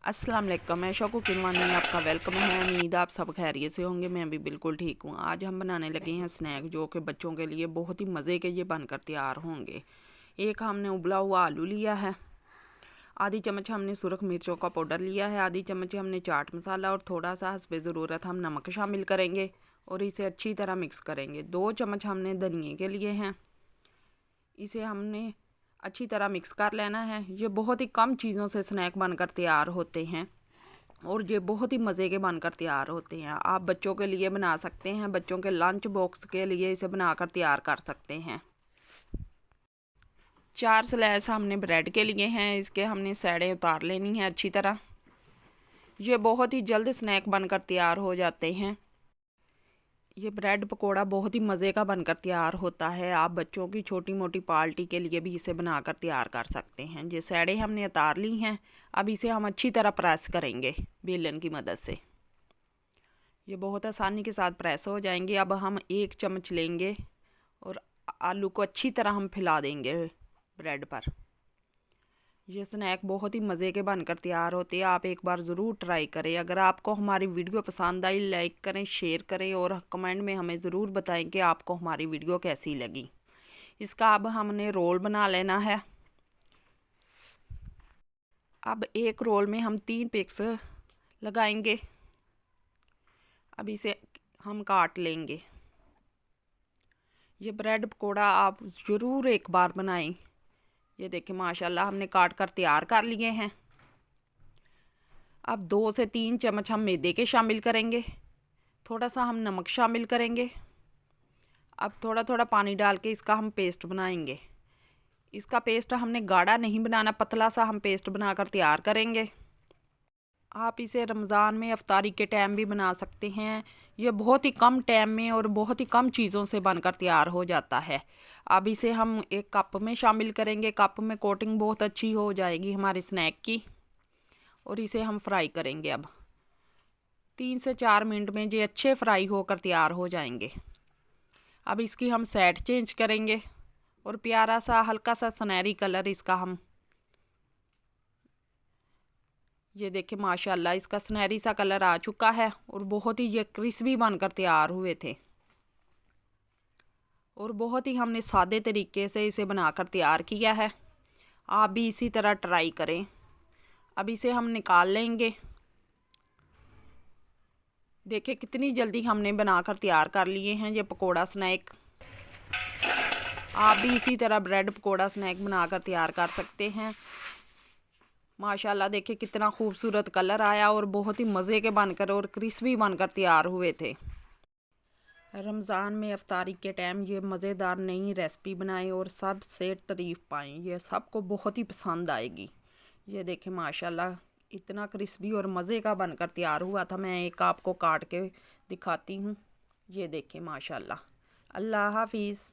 अस्सलाम वालेकुम, मैं शौकू किनवानी आपका वेलकम है। उम्मीद आप सब खैरियत से होंगे। मैं भी बिल्कुल ठीक हूँ। आज हम बनाने लगे हैं स्नैक जो कि बच्चों के लिए बहुत ही मज़े के ये बनकर तैयार होंगे। एक हमने उबला हुआ आलू लिया है, आधी चम्मच हमने सुरख मिर्चों का पाउडर लिया है, आधी चम्मच हमने चाट मसाला और थोड़ा सा हस्बे ज़रूरत हम नमक शामिल करेंगे और इसे अच्छी तरह मिक्स करेंगे। 2 चम्मच हमने धनिए के लिए हैं, इसे हमने अच्छी तरह मिक्स कर लेना है। ये बहुत ही कम चीज़ों से स्नैक बनकर तैयार होते हैं और ये बहुत ही मज़े के बनकर तैयार होते हैं। आप बच्चों के लिए बना सकते हैं, बच्चों के लंच बॉक्स के लिए इसे बनाकर तैयार कर सकते हैं। 4 स्लाइस हमने ब्रेड के लिए हैं, इसके हमने सैडें उतार लेनी है अच्छी तरह। ये बहुत ही जल्द स्नैक बनकर तैयार हो जाते हैं। ये ब्रेड पकोड़ा बहुत ही मज़े का बनकर तैयार होता है। आप बच्चों की छोटी मोटी पार्टी के लिए भी इसे बनाकर तैयार कर सकते हैं। ये सैडें हमने उतार ली हैं, अब इसे हम अच्छी तरह प्रेस करेंगे बेलन की मदद से। ये बहुत आसानी के साथ प्रेस हो जाएंगे। अब हम 1 चम्मच लेंगे और आलू को अच्छी तरह हम फैला देंगे ब्रेड पर। ये स्नैक बहुत ही मज़े के बनकर तैयार होते हैं। आप एक बार ज़रूर ट्राई करें। अगर आपको हमारी वीडियो पसंद आई, लाइक करें, शेयर करें और कमेंट में हमें ज़रूर बताएं कि आपको हमारी वीडियो कैसी लगी। इसका अब हमने रोल बना लेना है। अब एक रोल में हम 3 पिक्स लगाएंगे। अब इसे हम काट लेंगे। ये ब्रेड पकोड़ा आप ज़रूर एक बार बनाएं। ये देखिए माशाल्लाह हमने काट कर तैयार कर लिए हैं। अब 2 से 3 चम्मच हम मैदे के शामिल करेंगे, थोड़ा सा हम नमक शामिल करेंगे। अब थोड़ा थोड़ा पानी डाल के इसका हम पेस्ट बनाएंगे। इसका पेस्ट हमने गाढ़ा नहीं बनाना, पतला सा हम पेस्ट बनाकर तैयार करेंगे। आप इसे रमज़ान में अफ्तारी के टाइम भी बना सकते हैं। ये बहुत ही कम टाइम में और बहुत ही कम चीज़ों से बनकर तैयार हो जाता है। अब इसे हम एक कप में शामिल करेंगे। कप में कोटिंग बहुत अच्छी हो जाएगी हमारे स्नैक की और इसे हम फ्राई करेंगे। अब 3 से 4 मिनट में ये अच्छे फ्राई होकर तैयार हो जाएंगे। अब इसकी हम साइड चेंज करेंगे और प्यारा सा हल्का सा सुनहरी कलर इसका हम, ये देखिए माशाल्लाह इसका सुनहरी सा कलर आ चुका है और बहुत ही ये क्रिस्पी बनकर तैयार हुए थे और बहुत ही हमने सादे तरीके से इसे बनाकर तैयार किया है। आप भी इसी तरह ट्राई करें। अब इसे हम निकाल लेंगे। देखिए कितनी जल्दी हमने बनाकर तैयार कर लिए हैं ये पकोड़ा स्नैक। आप भी इसी तरह ब्रेड पकोड़ा स्नैक बनाकर तैयार कर सकते हैं। माशाल्लाह देखिए कितना खूबसूरत कलर आया और बहुत ही मज़े के बनकर और क्रिस्पी बनकर तैयार हुए थे। रमज़ान में अफ्तारी के टाइम ये मज़ेदार नई रेसिपी बनाएं और सबसे तारीफ़ पाएँ। ये सबको बहुत ही पसंद आएगी। ये देखें माशाल्लाह इतना क्रिस्पी और मज़े का बनकर तैयार हुआ था। मैं एक आपको काट के दिखाती हूँ। ये देखें माशाल्लाह। अल्लाह हाफिज़।